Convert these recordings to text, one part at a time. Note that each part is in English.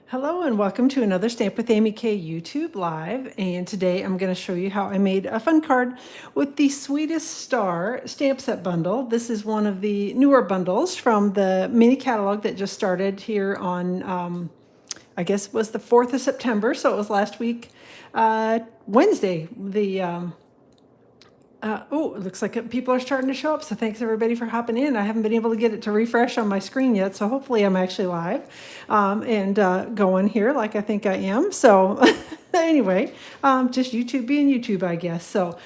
Hello and welcome to another Stamp with Amy K YouTube Live. And today I'm going to show you how I made a fun card with the Sweetest Star stamp set bundle. This is one of the newer bundles from the mini catalog that just started here on, I guess it was the 4th of September. So it was last week, Wednesday, it looks like people are starting to show up. So thanks everybody for hopping in. I haven't been able to get it to refresh on my screen yet. So hopefully I'm actually live and going here like I think I am. So anyway, just YouTube being YouTube, I guess. So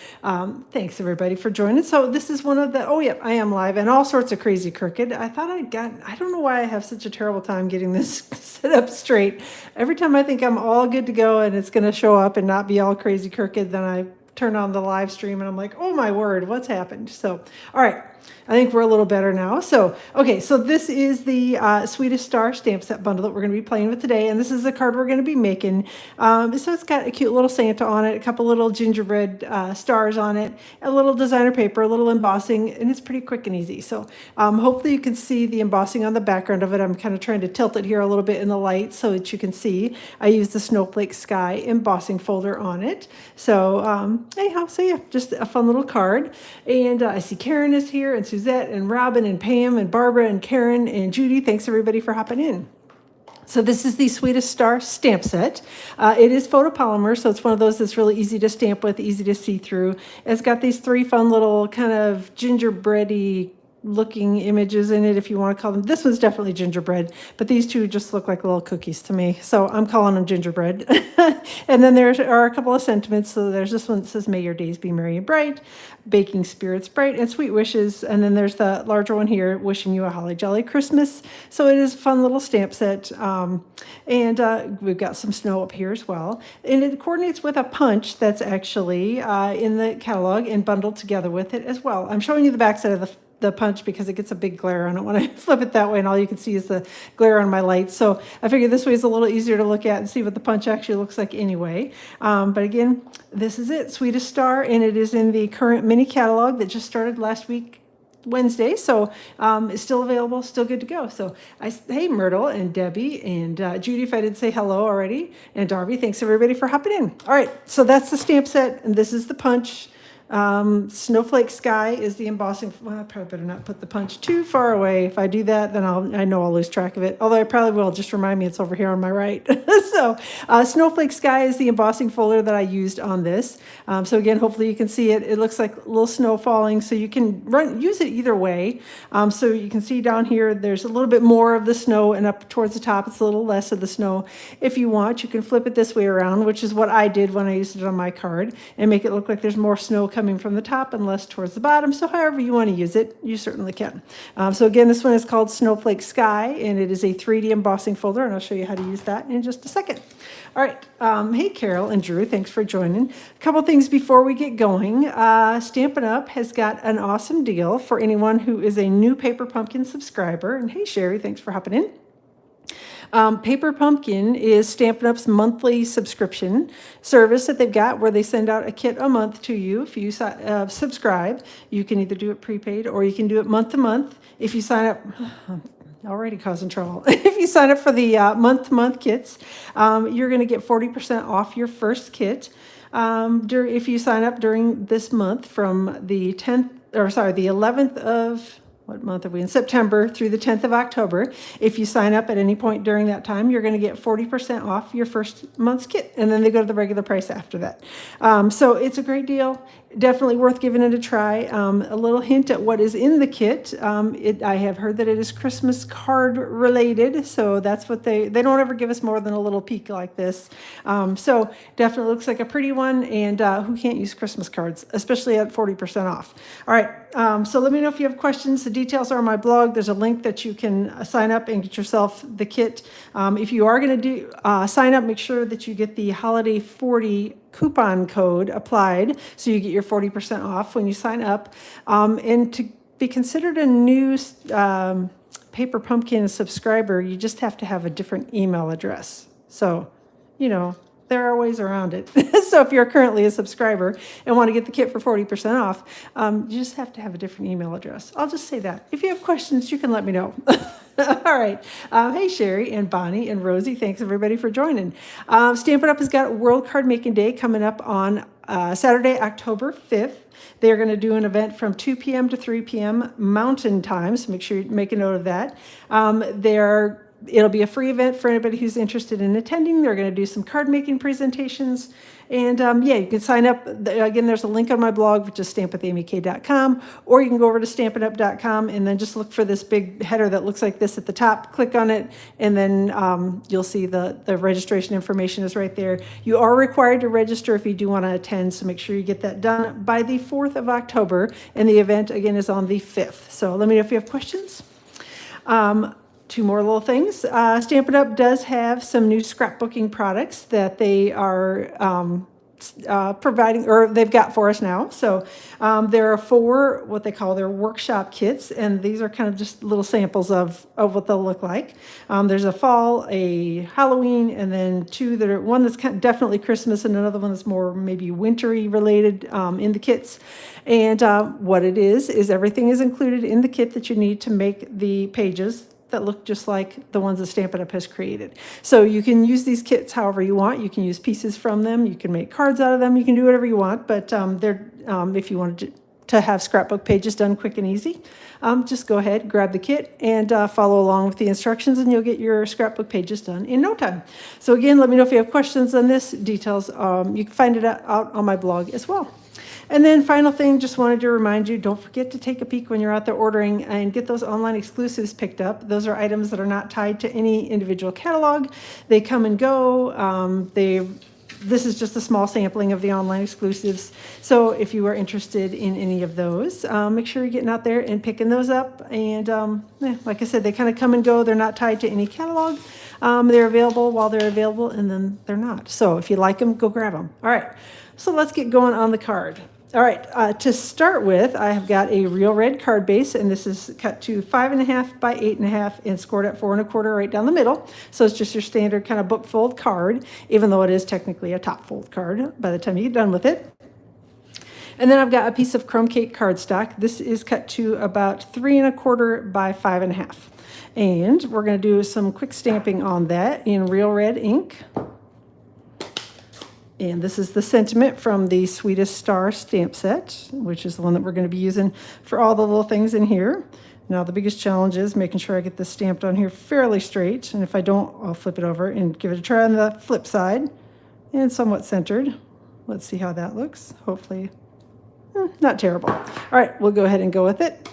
thanks everybody for joining. So this is one of the, oh yeah, I am live and all sorts of crazy crooked. I don't know why I have such a terrible time getting this set up straight. Every time I think I'm all good to go and it's going to show up and not be all crazy crooked, then I turn on the live stream and I'm like, oh my word, what's happened? So, all right, I think we're a little better now. So, okay, so this is the Sweetest Star stamp set bundle that we're going to be playing with today. And this is the card we're going to be making. So it's got a cute little Santa on it, a couple little gingerbread stars on it, a little designer paper, a little embossing, and it's pretty quick and easy. So hopefully you can see the embossing on the background of it. I'm kind of trying to tilt it here a little bit in the light so that you can see. I used the Snowflake Sky embossing folder on it. So anyhow, so yeah, just a fun little card. And I see Karen is here, and Suzette, and Robin, and Pam, and Barbara, and Karen, and Judy. Thanks everybody for hopping in. So this is the Sweetest Star stamp set. It is photopolymer, so it's one of those that's really easy to stamp with, easy to see through. It's got these three fun little kind of gingerbready looking images in it, if you want to call them. This one's definitely gingerbread, but these two just look like little cookies to me, so I'm calling them gingerbread. And then there are a couple of sentiments. So there's this one that says, may your days be merry and bright, baking spirits bright, and sweet wishes. And then there's the larger one here, wishing you a holly jolly Christmas. So it is a fun little stamp set. And we've got some snow up here as well, and it coordinates with a punch that's actually in the catalog and bundled together with it as well. I'm showing you the back side of the punch because it gets a big glare on it when I flip it that way, and all you can see is the glare on my lights. So I figured this way is a little easier to look at and see what the punch actually looks like anyway. But again, this is it, Sweetest Star, and it is in the current mini catalog that just started last week, Wednesday. So it's still available, still good to go. So hey, Myrtle and Debbie and Judy, if I didn't say hello already, and Darby, thanks everybody for hopping in. All right, so that's the stamp set, and this is the punch. Snowflake Sky is the embossing. Well, I probably better not put the punch too far away. If I do that, then I know I'll lose track of it. Although I probably will. Just remind me it's over here on my right. So Snowflake Sky is the embossing folder that I used on this. So again, hopefully you can see it. It looks like a little snow falling, so you can use it either way. So you can see down here, there's a little bit more of the snow, and up towards the top, it's a little less of the snow. If you want, you can flip it this way around, which is what I did when I used it on my card, and make it look like there's more snow coming from the top and less towards the bottom. So however you want to use it, you certainly can. So again, this one is called Snowflake Sky, and it is a 3D embossing folder, and I'll show you how to use that in just a second. All right. Hey, Carol and Drew, thanks for joining. A couple things before we get going. Stampin' Up! Has got an awesome deal for anyone who is a new Paper Pumpkin subscriber. And hey, Sherry, thanks for hopping in. Paper Pumpkin is Stampin' Up's monthly subscription service that they've got, where they send out a kit a month to you. If you subscribe, you can either do it prepaid or you can do it month to month. If you sign up, already causing trouble. If you sign up for the month-to-month kits, you're going to get 40% off your first kit. If you sign up during this month from the 11th of, what month are we in? September through the 10th of October. If you sign up at any point during that time, you're going to get 40% off your first month's kit, and then they go to the regular price after that. So it's a great deal. Definitely worth giving it a try. A little hint at what is in the kit. I have heard that it is Christmas card related, so that's what they don't ever give us more than a little peek like this. So definitely looks like a pretty one, and who can't use Christmas cards, especially at 40% off. All right, so let me know if you have questions. The details are on my blog. There's a link that you can sign up and get yourself the kit. If you are going to sign up, make sure that you get the Holiday 40 coupon code applied, so you get your 40% off when you sign up. And to be considered a new Paper Pumpkin subscriber, you just have to have a different email address. So, there are ways around it. So if you're currently a subscriber and want to get the kit for 40% off, you just have to have a different email address. I'll just say that. If you have questions, you can let me know. All right. Hey, Sherry and Bonnie and Rosie. Thanks, everybody, for joining. Stampin' Up! Has got World Card Making Day coming up on Saturday, October 5th. They're going to do an event from 2 p.m. to 3 p.m. Mountain Time, so make sure you make a note of that. It'll be a free event for anybody who's interested in attending. They're going to do some card making presentations. And yeah, you can sign up. Again, there's a link on my blog, which is stampwithamyk.com, or you can go over to stampinup.com and then just look for this big header that looks like this at the top. Click on it, and then you'll see the registration information is right there. You are required to register if you do want to attend, so make sure you get that done by the 4th of October. And the event, again, is on the 5th. So let me know if you have questions. Two more little things. Stampin' Up! Does have some new scrapbooking products that they are providing, or they've got for us now. So there are 4 what they call their workshop kits, and these are kind of just little samples of what they'll look like. There's a fall, a Halloween, and then 2 that are, one that's kind of definitely Christmas, and another one that's more maybe wintry related in the kits. And what it is everything is included in the kit that you need to make the pages that look just like the ones that Stampin' Up! Has created. So you can use these kits however you want. You can use pieces from them. You can make cards out of them. You can do whatever you want. But if you wanted to have scrapbook pages done quick and easy, just go ahead, grab the kit, and follow along with the instructions, and you'll get your scrapbook pages done in no time. So again, let me know if you have questions on this. Details, you can find it out on my blog as well. And then final thing, just wanted to remind you, don't forget to take a peek when you're out there ordering and get those online exclusives picked up. Those are items that are not tied to any individual catalog. They come and go. This is just a small sampling of the online exclusives. So if you are interested in any of those, make sure you're getting out there and picking those up. And like I said, they kind of come and go. They're not tied to any catalog. They're available while they're available, and then they're not. So if you like them, go grab them. All right, so let's get going on the card. All right, to start with, I have got a real red card base, and this is cut to 5.5 by 8.5 and scored at 4 1/4 right down the middle. So it's just your standard kind of book fold card, even though it is technically a top fold card by the time you get done with it. And then I've got a piece of crumb cake cardstock. This is cut to about 3 1/4 by 5.5. And we're going to do some quick stamping on that in real red ink. And this is the sentiment from the Sweetest Star stamp set, which is the one that we're going to be using for all the little things in here. Now, the biggest challenge is making sure I get this stamped on here fairly straight. And if I don't, I'll flip it over and give it a try on the flip side. And somewhat centered. Let's see how that looks. Hopefully, not terrible. All right, we'll go ahead and go with it.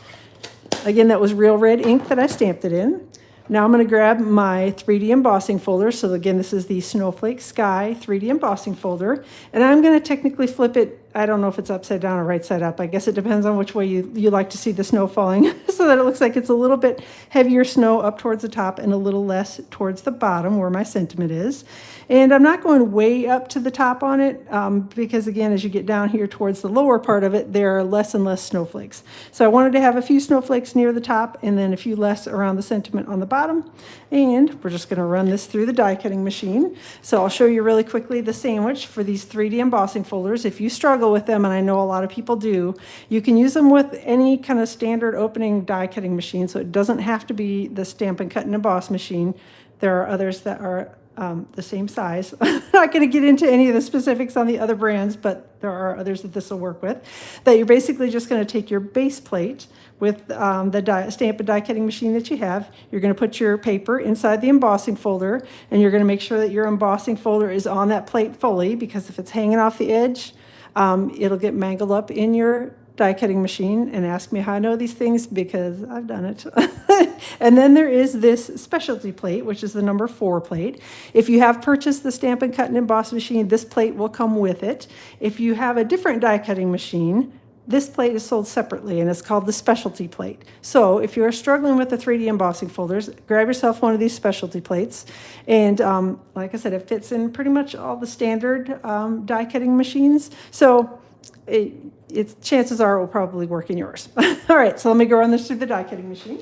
Again, that was real red ink that I stamped it in. Now I'm going to grab my 3D embossing folder. So again, this is the Snowflake Sky 3D embossing folder. And I'm going to technically flip it. I don't know if it's upside down or right side up. I guess it depends on which way you like to see the snow falling, so that it looks like it's a little bit heavier snow up towards the top and a little less towards the bottom where my sentiment is. And I'm not going way up to the top on it because, again, as you get down here towards the lower part of it, there are less and less snowflakes. So I wanted to have a few snowflakes near the top and then a few less around the sentiment on the bottom. And we're just going to run this through the die cutting machine. So I'll show you really quickly the sandwich for these 3D embossing folders. If you struggle with them, and I know a lot of people do, you can use them with any kind of standard opening die cutting machine. So it doesn't have to be the Stampin' Cut and Emboss machine. There are others that are the same size. I'm not going to get into any of the specifics on the other brands, but there are others that this will work with. That you're basically just going to take your base plate with the Stampin' die cutting machine that you have. You're going to put your paper inside the embossing folder, and you're going to make sure that your embossing folder is on that plate fully, because if it's hanging off the edge, it'll get mangled up in your die cutting machine. And ask me how I know these things, because I've done it. And then there is this specialty plate, which is the number 4 plate. If you have purchased the Stampin' Cut and Emboss machine, this plate will come with it. If you have a different die cutting machine, this plate is sold separately, and it's called the specialty plate. So if you're struggling with the 3D embossing folders, grab yourself one of these specialty plates. And like I said, it fits in pretty much all the standard die cutting machines. So chances are it will probably work in yours. All right, so let me go run this through the die cutting machine.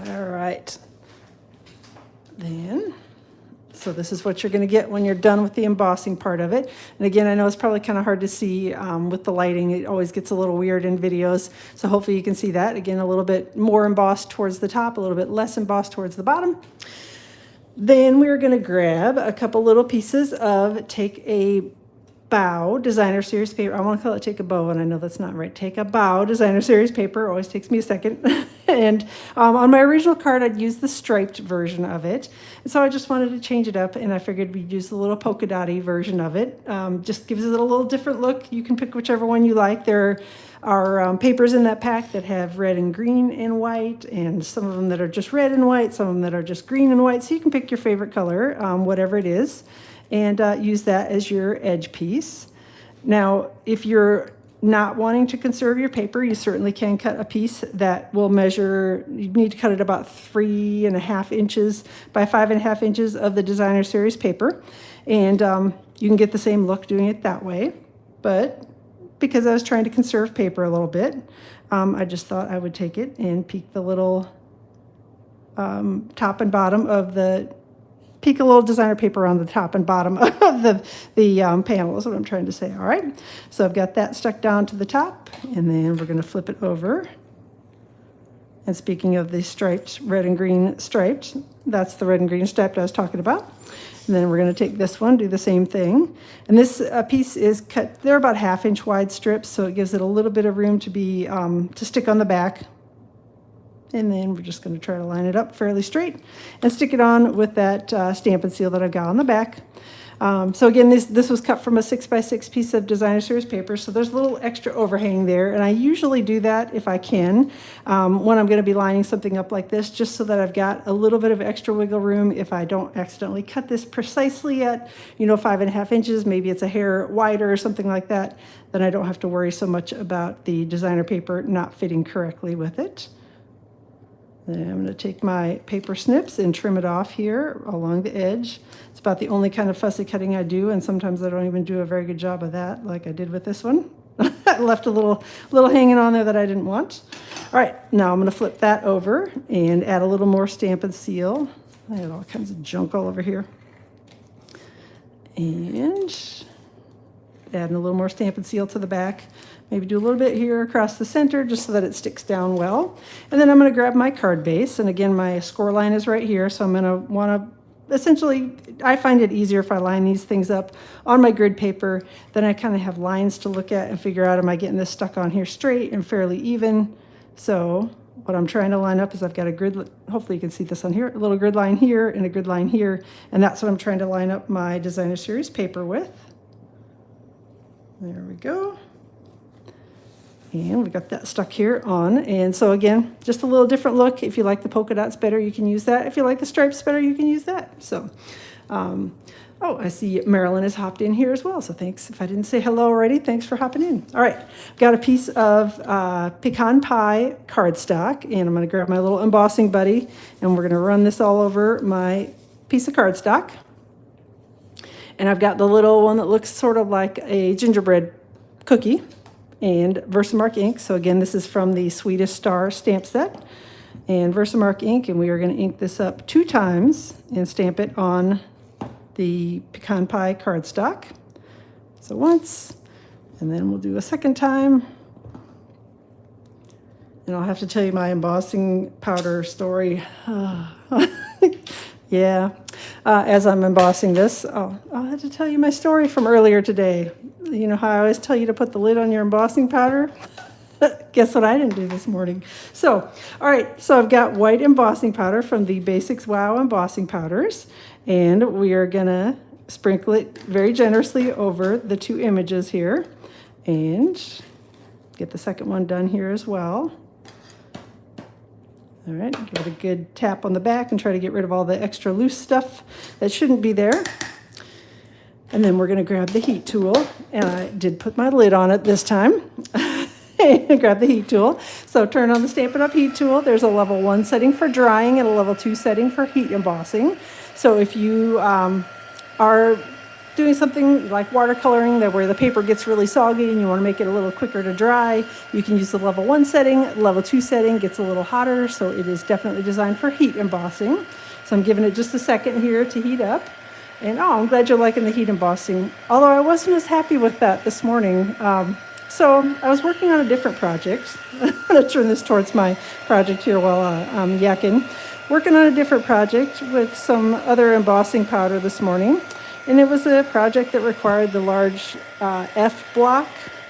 All right. Then So this is what you're going to get when you're done with the embossing part of it. And again, I know it's probably kind of hard to see with the lighting. It always gets a little weird in videos. So hopefully you can see that. Again, a little bit more embossed towards the top, a little bit less embossed towards the bottom. Then we're going to grab a couple little pieces of Take a Bow Designer Series paper. I want to call it Take a Bow, and I know that's not right. Take a Bow Designer Series paper. Always takes me a second. And on my original card, I'd used the striped version of it. And so I just wanted to change it up, and I figured we'd use the little polka dotty version of it. Just gives it a little different look. You can pick whichever one you like. There are papers in that pack that have red and green and white, and some of them that are just red and white, some of them that are just green and white. So you can pick your favorite color, whatever it is, and use that as your edge piece. Now, if you're not wanting to conserve your paper, you certainly can cut a piece that will measure, you need to cut it about 3.5 inches by 5.5 inches of the Designer Series paper. And you can get the same look doing it that way. But because I was trying to conserve paper a little bit, I just thought I would take it and peek the little top and bottom of the peek a little designer paper on the top and bottom of the panel is what I'm trying to say. All right, so I've got that stuck down to the top, and then we're going to flip it over. And speaking of the striped, red and green striped, that's the red and green striped I was talking about. And then we're going to take this one, do the same thing. And this piece is cut, they're about 1/2 inch wide strips, so it gives it a little bit of room to be to stick on the back. And then we're just going to try to line it up fairly straight and stick it on with that Stampin' Seal that I've got on the back. So again, this was cut from a 6x6 piece of Designer Series paper, so there's a little extra overhang there, and I usually do that if I can when I'm going to be lining something up like this, just so that I've got a little bit of extra wiggle room if I don't accidentally cut this precisely at 5.5 inches, maybe it's a hair wider or something like that, then I don't have to worry so much about the designer paper not fitting correctly with it. Then I'm going to take my paper snips and trim it off here along the edge. It's about the only kind of fussy cutting I do, and sometimes I don't even do a very good job of that, like I did with this one. I left a little hanging on there that I didn't want. All right, now I'm going to flip that over and add a little more Stampin' Seal. I got all kinds of junk all over here. And adding a little more Stampin' Seal to the back. Maybe do a little bit here across the center just so that it sticks down well. And then I'm going to grab my card base. And again, my score line is right here. So I'm going to want to, essentially, I find it easier if I line these things up on my grid paper. Then I kind of have lines to look at and figure out, am I getting this stuck on here straight and fairly even? So what I'm trying to line up is I've got a grid, hopefully you can see this on here, a little grid line here and a grid line here. And that's what I'm trying to line up my Designer Series paper with. There we go. And we got that stuck here on. And so again, just a little different look. If you like the polka dots better, you can use that. If you like the stripes better, you can use that. So, oh, I see Marilyn has hopped in here as well. So thanks. If I didn't say hello already, thanks for hopping in. All right, got a piece of pecan pie cardstock, and I'm going to grab my little embossing buddy, and we're going to run this all over my piece of cardstock. And I've got the little one that looks sort of like a gingerbread cookie, and Versamark ink. So again, this is from the Sweetest Star stamp set, and Versamark ink, and we are going to ink this up 2 times and stamp it on the pecan pie cardstock. So once, and then we'll do a second time. And I'll have to tell you my embossing powder story. Yeah, as I'm embossing this, I'll have to tell you my story from earlier today. You know how I always tell you to put the lid on your embossing powder? Guess what I didn't do this morning. So, all right, so I've got white embossing powder from the Basics Wow embossing powders, and we are gonna sprinkle it very generously over the 2 images here, and get the second one done here as well. All right, give it a good tap on the back and try to get rid of all the extra loose stuff that shouldn't be there. And then we're going to grab the heat tool, and I did put my lid on it this time. Grab the heat tool. So turn on the Stampin' Up! Heat tool. There's a level 1 setting for drying and a level 2 setting for heat embossing. So if you are doing something like watercoloring where the paper gets really soggy and you want to make it a little quicker to dry, you can use the level 1 setting. Level 2 setting gets a little hotter, so it is definitely designed for heat embossing. So I'm giving it just a second here to heat up. And oh, I'm glad you're liking the heat embossing. Although I wasn't as happy with that this morning. So I was working on a different project. I'm going to turn this towards my project here while I'm yakking. Working on a different project with some other embossing powder this morning. And it was a project that required the large F block,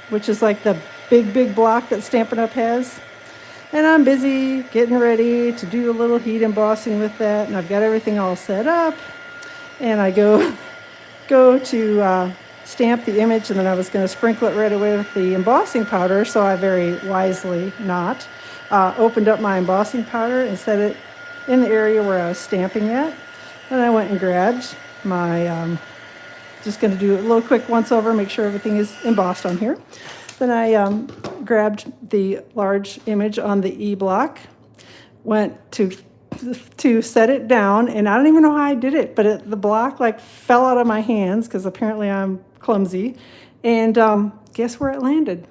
which is like the big block that Stampin' Up! Has. And I'm busy getting ready to do a little heat embossing with that. And I've got everything all set up. And I go to stamp the image, and then I was going to sprinkle it right away with the embossing powder, so I very wisely not. Opened up my embossing powder and set it in the area where I was stamping at. And I went and grabbed my, just going to do a little quick once over, make sure everything is embossed on here. Then I grabbed the large image on the E block, went to set it down, and I don't even know how I did it, but the block like fell out of my hands because apparently I'm clumsy, and guess where it landed?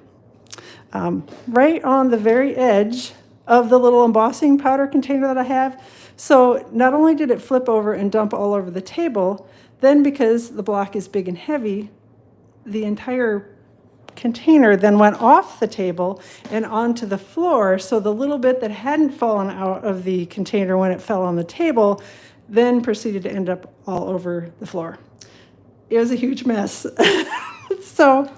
Right on the very edge of the little embossing powder container that I have. So not only did it flip over and dump all over the table, then because the block is big and heavy, the entire container then went off the table and onto the floor. So the little bit that hadn't fallen out of the container when it fell on the table then proceeded to end up all over the floor. It was a huge mess. So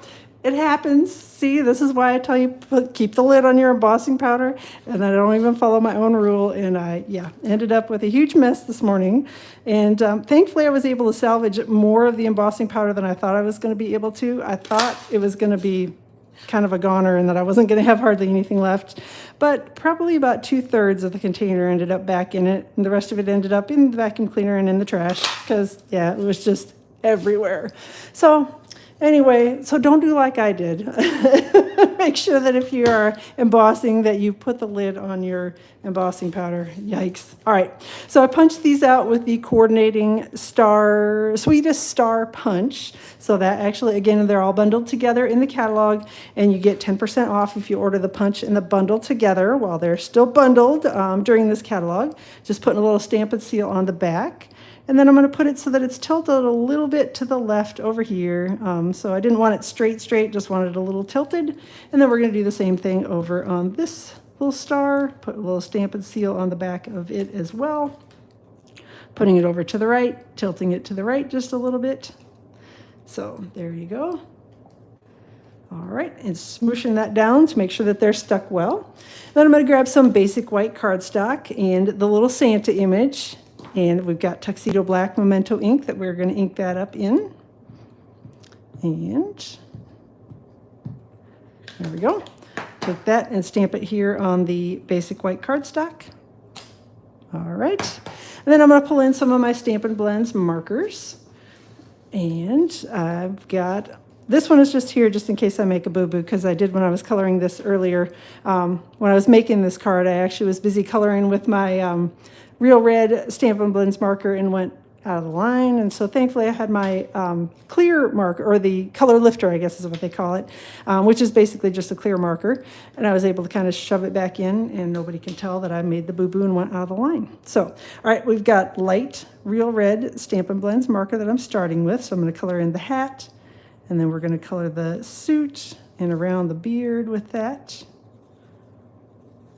it happens. See, this is why I tell you, keep the lid on your embossing powder, and I don't even follow my own rule. And I ended up with a huge mess this morning. And thankfully I was able to salvage more of the embossing powder than I thought I was going to be able to. I thought it was going to be kind of a goner and that I wasn't going to have hardly anything left. But probably about 2/3 of the container ended up back in it, and the rest of it ended up in the vacuum cleaner and in the trash because, it was just everywhere. So anyway, so don't do like I did. Make sure that if you are embossing that you put the lid on your embossing powder. Yikes. All right, so I punched these out with the coordinating Sweetest star punch. So that actually, again, they're all bundled together in the catalog, and you get 10% off if you order the punch and the bundle together while they're still bundled during this catalog. Just putting a little Stampin' seal on the back. And then I'm going to put it so that it's tilted a little bit to the left over here. So I didn't want it straight, just wanted it a little tilted. And then we're going to do the same thing over on this little star. Put a little Stampin' seal on the back of it as well. Putting it over to the right, tilting it to the right just a little bit. So there you go. All right, and smooshing that down to make sure that they're stuck well. Then I'm going to grab some basic white cardstock and the little Santa image. And we've got Tuxedo Black Memento ink that we're going to ink that up in. And there we go. Take that and stamp it here on the basic white cardstock. All right. And then I'm going to pull in some of my Stampin' Blends markers. And I've got, this one is just here just in case I make a boo-boo, because I did when I was coloring this earlier. When I was making this card, I actually was busy coloring with my Real Red Stampin' Blends marker and went out of the line. And so thankfully I had my clear marker, or the color lifter, I guess is what they call it, which is basically just a clear marker. And I was able to kind of shove it back in, and nobody can tell that I made the boo-boo and went out of the line. So, all right, we've got light Real Red Stampin' Blends marker that I'm starting with. So I'm going to color in the hat, and then we're going to color the suit and around the beard with that.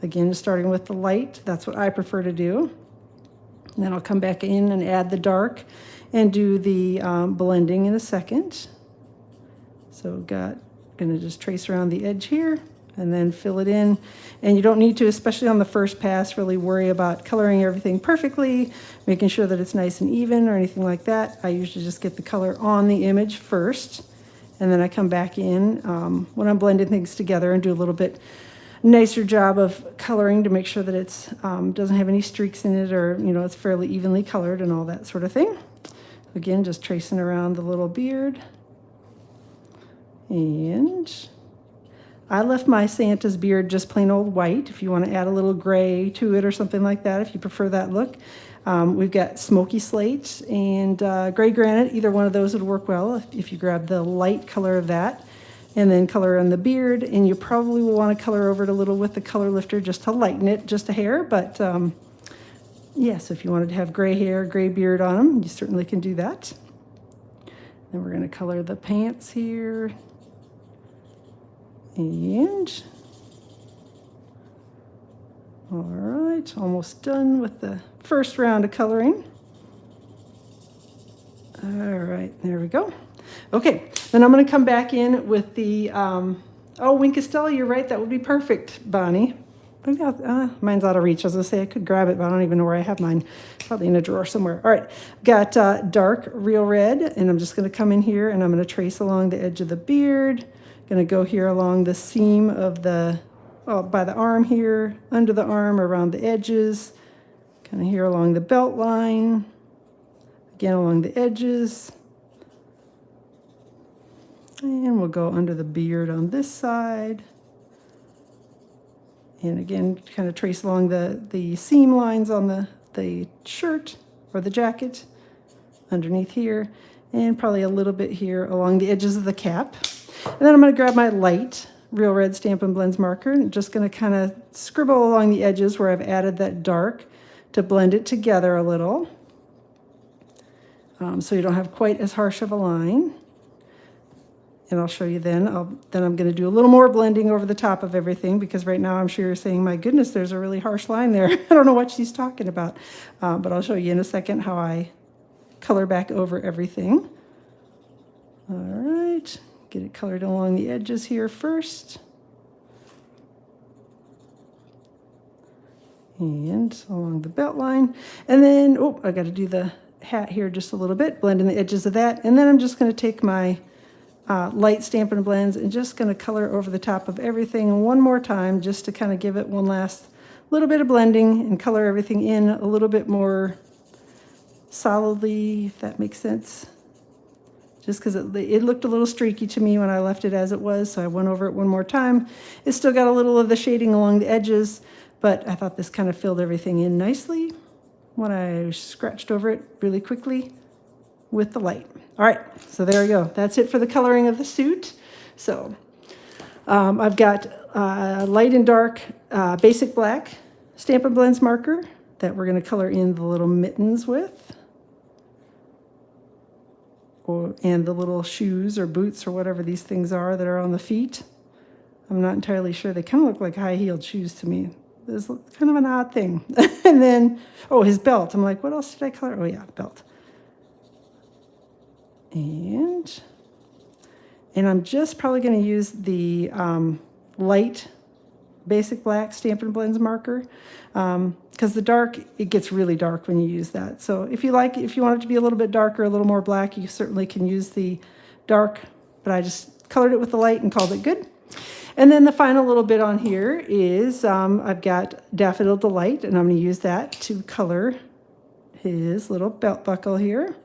Again, starting with the light, that's what I prefer to do. And then I'll come back in and add the dark and do the blending in a second. So gonna just trace around the edge here and then fill it in. And you don't need to, especially on the first pass, really worry about coloring everything perfectly, making sure that it's nice and even or anything like that. I usually just get the color on the image first, and then I come back in when I'm blending things together and do a little bit nicer job of coloring to make sure that it's doesn't have any streaks in it, or it's fairly evenly colored and all that sort of thing. Again, just tracing around the little beard. And I left my Santa's beard just plain old white. If you want to add a little gray to it or something like that, if you prefer that look. We've got smoky slate and gray granite. Either one of those would work well if you grab the light color of that. And then color on the beard, and you probably will want to color over it a little with the color lifter just to lighten it just a hair. But yes, if you wanted to have gray hair, gray beard on them, you certainly can do that. Then we're going to color the pants here. And all right, almost done with the first round of coloring. All right, there we go. Okay, then I'm going to come back in with the, oh, Wink Estella, you're right, that would be perfect, Bonnie. Maybe mine's out of reach. I was going to say I could grab it, but I don't even know where I have mine. Probably in a drawer somewhere. All right, got dark real red, and I'm just going to come in here and I'm going to trace along the edge of the beard. Going to go here along the seam of the, well, by the arm here, under the arm, around the edges, kind of here along the belt line, again along the edges. And we'll go under the beard on this side. And again, kind of trace along the seam lines on the shirt or the jacket underneath here, and probably a little bit here along the edges of the cap. And then I'm going to grab my light Real Red Stampin' Blends marker and just going to kind of scribble along the edges where I've added that dark to blend it together a little, so you don't have quite as harsh of a line. And I'll show you then. Then I'm going to do a little more blending over the top of everything, because right now I'm sure you're saying, my goodness, there's a really harsh line there. I don't know what she's talking about. But I'll show you in a second how I color back over everything. All right, get it colored along the edges here first. And along the belt line. And then, oh, I got to do the hat here just a little bit, blend in the edges of that. And then I'm just going to take my light Stampin' Blends and just going to color over the top of everything one more time, just to kind of give it one last little bit of blending and color everything in a little bit more solidly, if that makes sense. Just because it looked a little streaky to me when I left it as it was, so I went over it one more time. It's still got a little of the shading along the edges, but I thought this kind of filled everything in nicely when I scratched over it really quickly with the light. All right, so there we go. That's it for the coloring of the suit. So I've got light and dark basic black Stampin' Blends marker that we're going to color in the little mittens with, and the little shoes or boots or whatever these things are that are on the feet. I'm not entirely sure. They kind of look like high-heeled shoes to me. It's kind of an odd thing. And then, oh, his belt. I'm like, what else did I color? Oh, yeah, belt. And I'm just probably going to use the light basic black Stampin' Blends marker, because the dark, it gets really dark when you use that. So if you want it to be a little bit darker, a little more black, you certainly can use the dark, but I just colored it with the light and called it good. And then the final little bit on here is I've got Daffodil Delight, and I'm going to use that to color his little belt buckle here.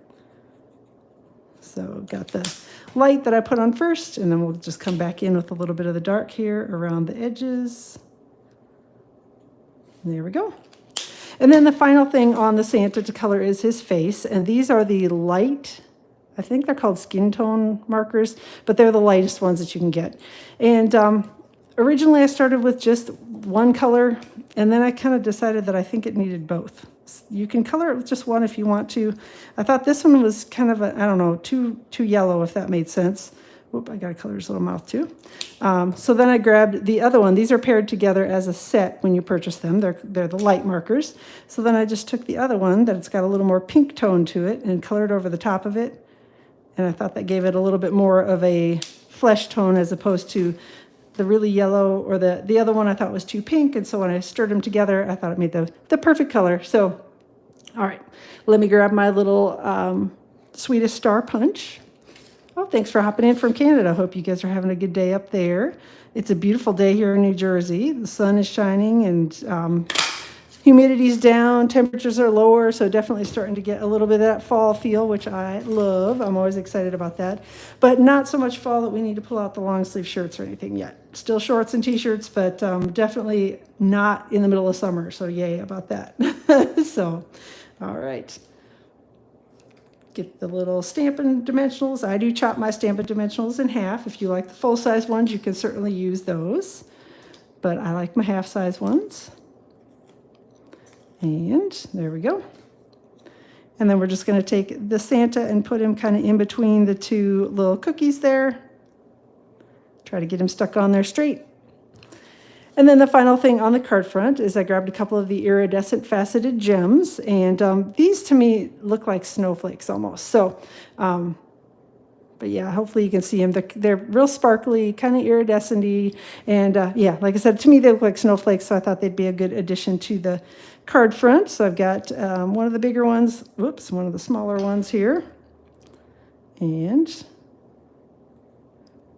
So got the light that I put on first, and then we'll just come back in with a little bit of the dark here around the edges. There we go. And then the final thing on the Santa to color is his face, and these are the light, I think they're called skin tone markers, but they're the lightest ones that you can get. And originally I started with just one color, and then I kind of decided that I think it needed both. You can color it with just one if you want to. I thought this one was kind of I don't know, too yellow, if that made sense. Whoop, I got to color his little mouth too. So then I grabbed the other one. These are paired together as a set when you purchase them. They're the light markers. So then I just took the other one that it's got a little more pink tone to it and colored over the top of it. And I thought that gave it a little bit more of a flesh tone as opposed to the really yellow, or the other one I thought was too pink. And so when I stirred them together, I thought it made the perfect color. So, all right, let me grab my little Sweetest Star Punch. Oh, thanks for hopping in from Canada. Hope you guys are having a good day up there. It's a beautiful day here in New Jersey. The sun is shining and humidity's down, temperatures are lower, so definitely starting to get a little bit of that fall feel, which I love. I'm always excited about that. But not so much fall that we need to pull out the long sleeve shirts or anything yet. Still shorts and t-shirts, but definitely not in the middle of summer, so yay about that. So, all right. Get the little Stampin' Dimensionals. I do chop my Stampin' Dimensionals in half. If you like the full-size ones, you can certainly use those. But I like my half-size ones. And there we go. And then we're just going to take the Santa and put him kind of in between the two little cookies there. Try to get him stuck on there straight. And then the final thing on the card front is I grabbed a couple of the iridescent faceted gems, and these to me look like snowflakes almost. So, but yeah, hopefully you can see them. They're real sparkly, kind of iridescent-y, and yeah, like I said, to me they look like snowflakes, so I thought they'd be a good addition to the card front. So I've got one of the bigger ones, whoops, one of the smaller ones here, and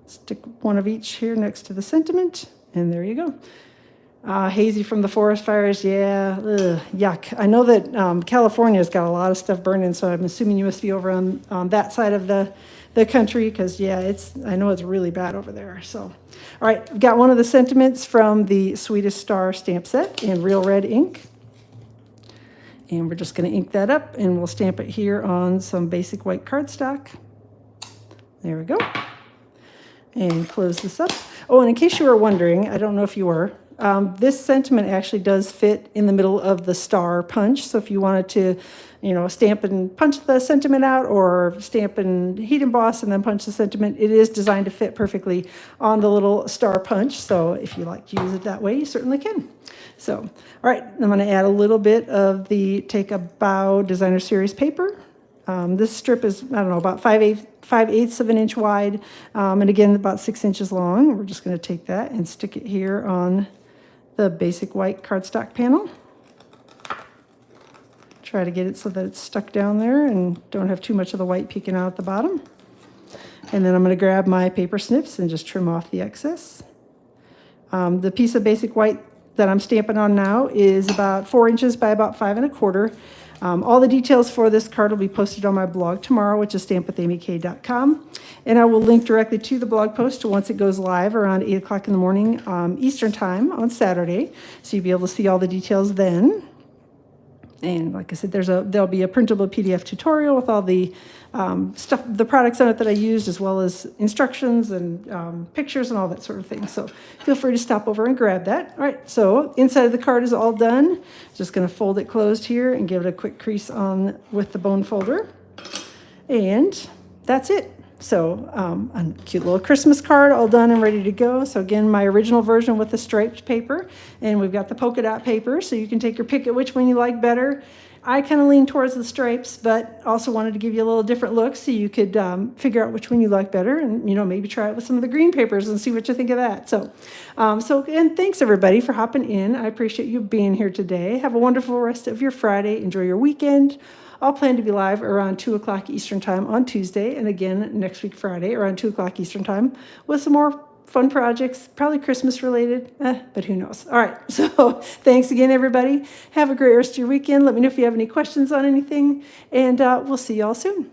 stick one of each here next to the sentiment. And there you go. Hazy from the forest fires, yeah, ugh, yuck. I know that California's got a lot of stuff burning, so I'm assuming you must be over on that side of the country, because yeah, I know it's really bad over there. So, all right, I've got one of the sentiments from the Sweetest Star stamp set in real red ink. And we're just going to ink that up, and we'll stamp it here on some basic white cardstock. There we go. And close this up. Oh, and in case you were wondering, I don't know if you were, this sentiment actually does fit in the middle of the star punch. So if you wanted to, stamp and punch the sentiment out, or stamp and heat emboss and then punch the sentiment, it is designed to fit perfectly on the little star punch. So if you like to use it that way, you certainly can. So, all right, I'm going to add a little bit of the Take a Bow Designer Series paper. This strip is, I don't know, about 5/8 of an inch wide, and again, about 6 inches long. We're just going to take that and stick it here on the basic white cardstock panel. Try to get it so that it's stuck down there and don't have too much of the white peeking out at the bottom. And then I'm going to grab my paper snips and just trim off the excess. The piece of basic white that I'm stamping on now is about 4 inches by about 5 1/4. All the details for this card will be posted on my blog tomorrow, which is stampwithamyk.com. And I will link directly to the blog post once it goes live around 8 o'clock in the morning Eastern time on Saturday. So you'll be able to see all the details then. And like I said, there'll be a printable PDF tutorial with all the stuff, the products on it that I used, as well as instructions and pictures and all that sort of thing. So feel free to stop over and grab that. All right, so inside of the card is all done. Just going to fold it closed here and give it a quick crease on with the bone folder. And that's it. So a cute little Christmas card all done and ready to go. So again, my original version with the striped paper, and we've got the polka dot paper, so you can take your pick at which one you like better. I kind of lean towards the stripes, but also wanted to give you a little different look so you could figure out which one you like better, and maybe try it with some of the green papers and see what you think of that. So, and thanks everybody for hopping in. I appreciate you being here today. Have a wonderful rest of your Friday. Enjoy your weekend. I'll plan to be live around 2 o'clock Eastern time on Tuesday, and again next week Friday around 2 o'clock Eastern time with some more fun projects, probably Christmas related, but who knows. All right, so thanks again, everybody. Have a great rest of your weekend. Let me know if you have any questions on anything, and we'll see you all soon.